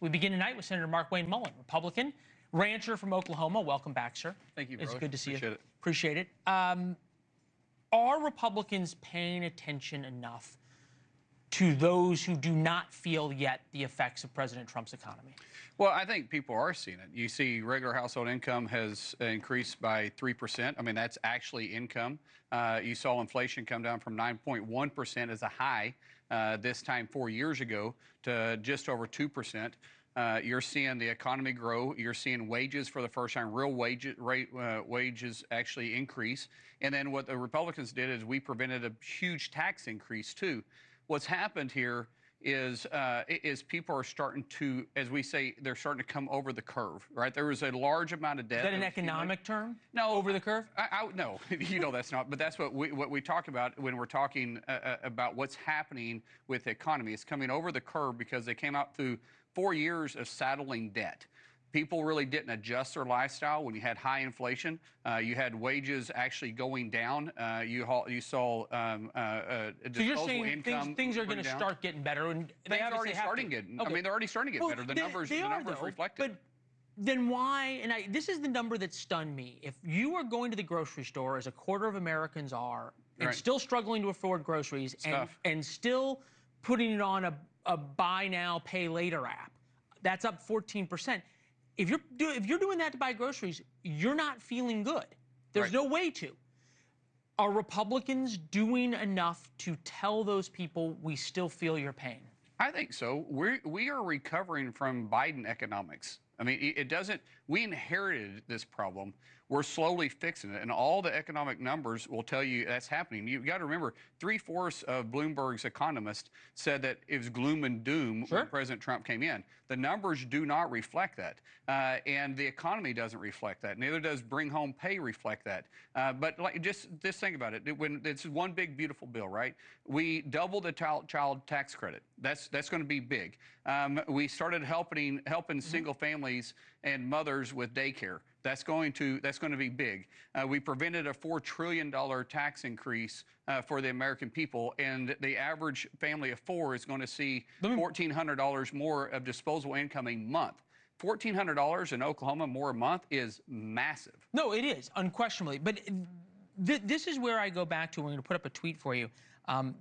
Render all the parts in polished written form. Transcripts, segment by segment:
We begin tonight with Senator Markwayne Mullin, Republican, rancher from Oklahoma. Welcome back, sir. Thank you, brother. It's good to see Appreciate you. It. Appreciate it. Are Republicans paying attention enough to those who do not feel yet the effects of President Trump's economy? Well, I think people are seeing it. You see regular household income has increased by 3%. I mean, that's actually income. You saw inflation come down from 9.1% as a high this time 4 years ago to just over 2%. You're seeing the economy grow. You're seeing wages for the first time, real wages actually increase. And then what the Republicans did is we prevented a huge tax increase, too. What's happened here is people are starting to, as we say, they're starting to come over the curve, right? There was a large amount of debt. Is that an economic term? No. Over the curve? No, you know that's not. But that's what we talk about when we're talking about what's happening with the economy. It's coming over the curve because they came out through 4 years of saddling debt. People really didn't adjust their lifestyle when you had high inflation. You had wages actually going down. You saw so you're saying things are going to start getting better, and they had already starting getting. Okay. I mean, they're already starting to get better. The numbers reflect it. But then why? And this is the number that stunned me. If you are going to the grocery store, as a quarter of Americans are, and still struggling to afford groceries, and still putting it on a buy now, pay later app, that's up 14%. If you're doing that to buy groceries, you're not feeling good. There's no way to. Are Republicans doing enough to tell those people we still feel your pain? I think so. We are recovering from Biden economics. I mean, it doesn't. We inherited this problem. We're slowly fixing it, and all the economic numbers will tell you that's happening. You've got to remember, 3/4 of Bloomberg's economists said that it was gloom and doom when President Trump came in. The numbers do not reflect that, and the economy doesn't reflect that. Neither does bring home pay reflect that. But just think about it. When it's one big beautiful bill, right? We doubled the child tax credit. That's going to be big. We started helping single families and mothers with daycare. That's going to be big. We prevented a $4 trillion tax increase for the American people, and the average family of four is going to see $1,400 more of disposable income a month. $1,400 in Oklahoma more a month is massive. No, it is, unquestionably. But this is where I go back to. We're going to put up a tweet for you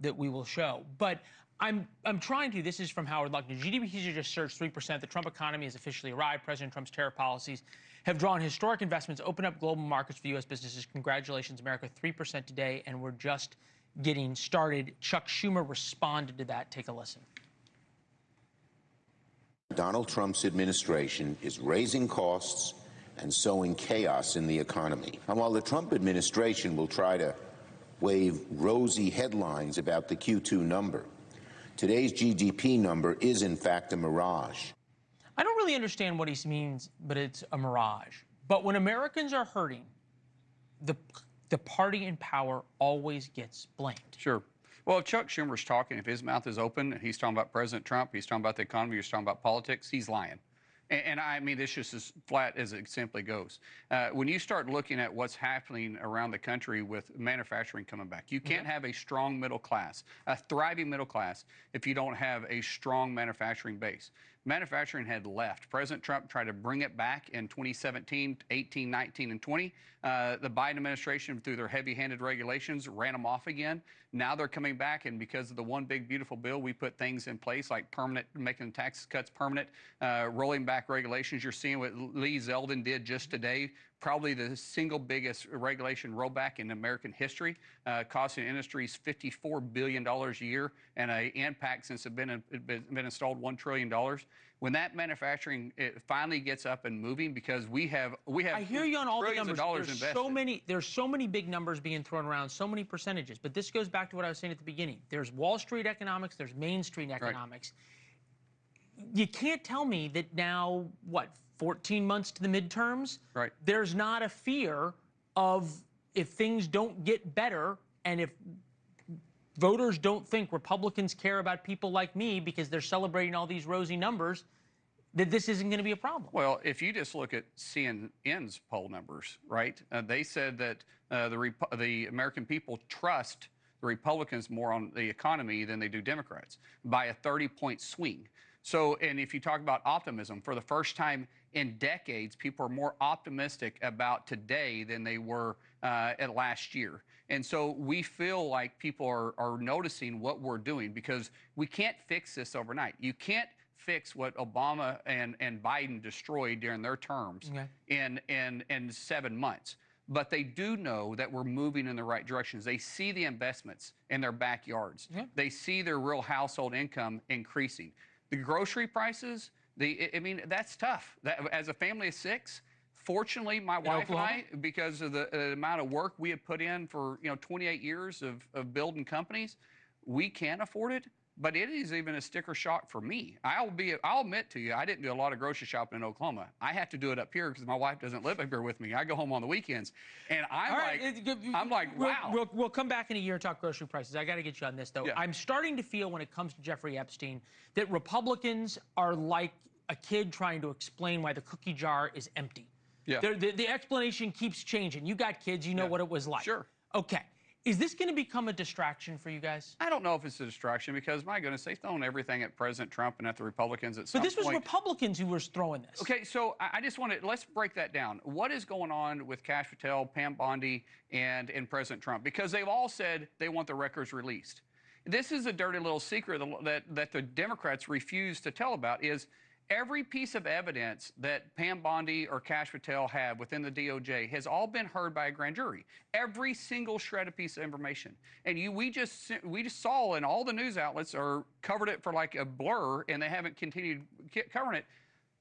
that we will show. But I'm trying to. This is from Howard Luckner. GDP just surged 3%. The Trump economy has officially arrived. President Trump's tariff policies have drawn historic investments, opened up global markets for U.S. businesses. Congratulations, America. 3% today, and we're just getting started. Chuck Schumer responded to that. Take a listen. Donald Trump's administration is raising costs and sowing chaos in the economy. And while the Trump administration will try to wave rosy headlines about the Q2 number, today's GDP number is, in fact, a mirage. I don't really understand what he means, but it's a mirage. But when Americans are hurting, the party in power always gets blamed. Sure. Well, if Chuck Schumer's talking, if his mouth is open and he's talking about President Trump, he's talking about the economy, he's talking about politics, he's lying. And I mean, it's just as flat as it simply goes. When you start looking at what's happening around the country with manufacturing coming back, you can't have a strong middle class, a thriving middle class, if you don't have a strong manufacturing base. Manufacturing had left. President Trump tried to bring it back in 2017, 18, 19, and 20. The Biden administration, through their heavy-handed regulations, ran them off again. Now they're coming back, and because of the one big beautiful bill, we put things in place like permanent, making tax cuts permanent, rolling back regulations. You're seeing what Lee Zeldin did just today. Probably the single biggest regulation rollback in American history, costing industries $54 billion a year, and an impact since it's been installed $1 trillion. When that manufacturing finally gets up and moving, because we have I hear you on all the numbers. There's so many big numbers being thrown around, so many percentages. But this goes back to what I was saying at the beginning. There's Wall Street economics, there's Main Street economics. You can't tell me that now, what, 14 months to the midterms? There's not a fear of, if things don't get better and if voters don't think Republicans care about people like me because they're celebrating all these rosy numbers, that this isn't going to be a problem. Well, if you just look at CNN's poll numbers, right, they said that the American people trust the Republicans more on the economy than they do Democrats by a 30-point swing. So, and if you talk about optimism, for the first time in decades, people are more optimistic about today than they were at last year. And so we feel like people are noticing what we're doing, because we can't fix this overnight. You can't fix what Obama and Biden destroyed during their terms in 7 months. But they do know that we're moving in the right directions. They see the investments in their backyards. They see their real household income increasing. The grocery prices, I mean, that's tough. As a family of 6, fortunately, my wife and I, because of the amount of work we have put in for 28 years of building companies, we can afford it. But it is even a sticker shock for me. I'll admit to you, I didn't do a lot of grocery shopping in Oklahoma. I have to do it up here because my wife doesn't live up here with me. I go home on the weekends, and I'm like, wow. We'll come back in a year and talk grocery prices. I got to get you on this though. I'm starting to feel, when it comes to Jeffrey Epstein, that Republicans are like a kid trying to explain why the cookie jar is empty. The explanation keeps changing. You got kids, you know what it was like. Sure. Okay. Is this going to become a distraction for you guys? I don't know if it's a distraction, because, my goodness, they've thrown everything at President Trump and at the Republicans at some point. But this was Republicans who were throwing this. Okay, so I just want to, let's break that down. What is going on with Kash Patel, Pam Bondi, and President Trump? Because they've all said they want the records released. This is a dirty little secret that the Democrats refuse to tell about, is every piece of evidence that Pam Bondi or Kash Patel have within the DOJ has all been heard by a grand jury. Every single shredded piece of information. And we just saw, in all the news outlets or covered it for like a blur, and they haven't continued covering it.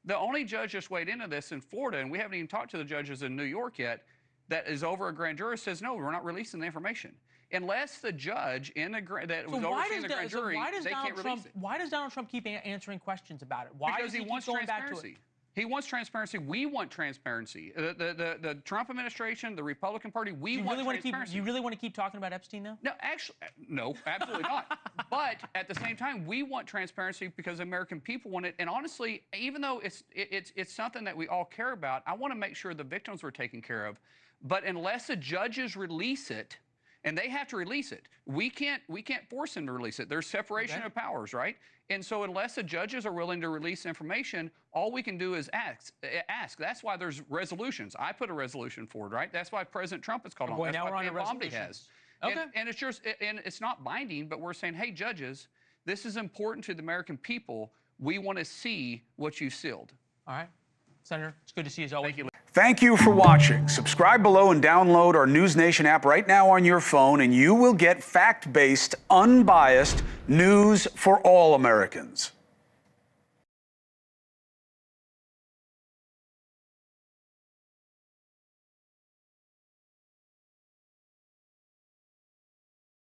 The only judge just weighed into this in Florida, and we haven't even talked to the judges in New York yet, that is over a grand jury, says, no, we're not releasing the information. Unless the judge that was overseeing the grand jury, they can't release it. Why does Donald Trump keep answering questions about it? Because he wants transparency. He wants transparency. We want transparency. The Trump administration, the Republican Party, we want transparency. You really want to keep talking about Epstein now? No, actually, no, absolutely not. But at the same time, we want transparency because American people want it. And honestly, even though it's something that we all care about, I want to make sure the victims were taken care of. But unless the judges release it, and they have to release it, we can't force them to release it. There's separation of powers, right? And so unless the judges are willing to release information, all we can do is ask. That's why there's resolutions. I put a resolution forward, right? That's why President Trump is called on. That's why Pam Bondi has. Okay. And it's just, and it's not binding, but we're saying, hey, judges, this is important to the American people. We want to see what you sealed. All right. Senator, it's good to see you as always. Thank you. Thank you for watching. Subscribe below and download our NewsNation app right now on your phone, and you will get fact-based, unbiased news for all Americans.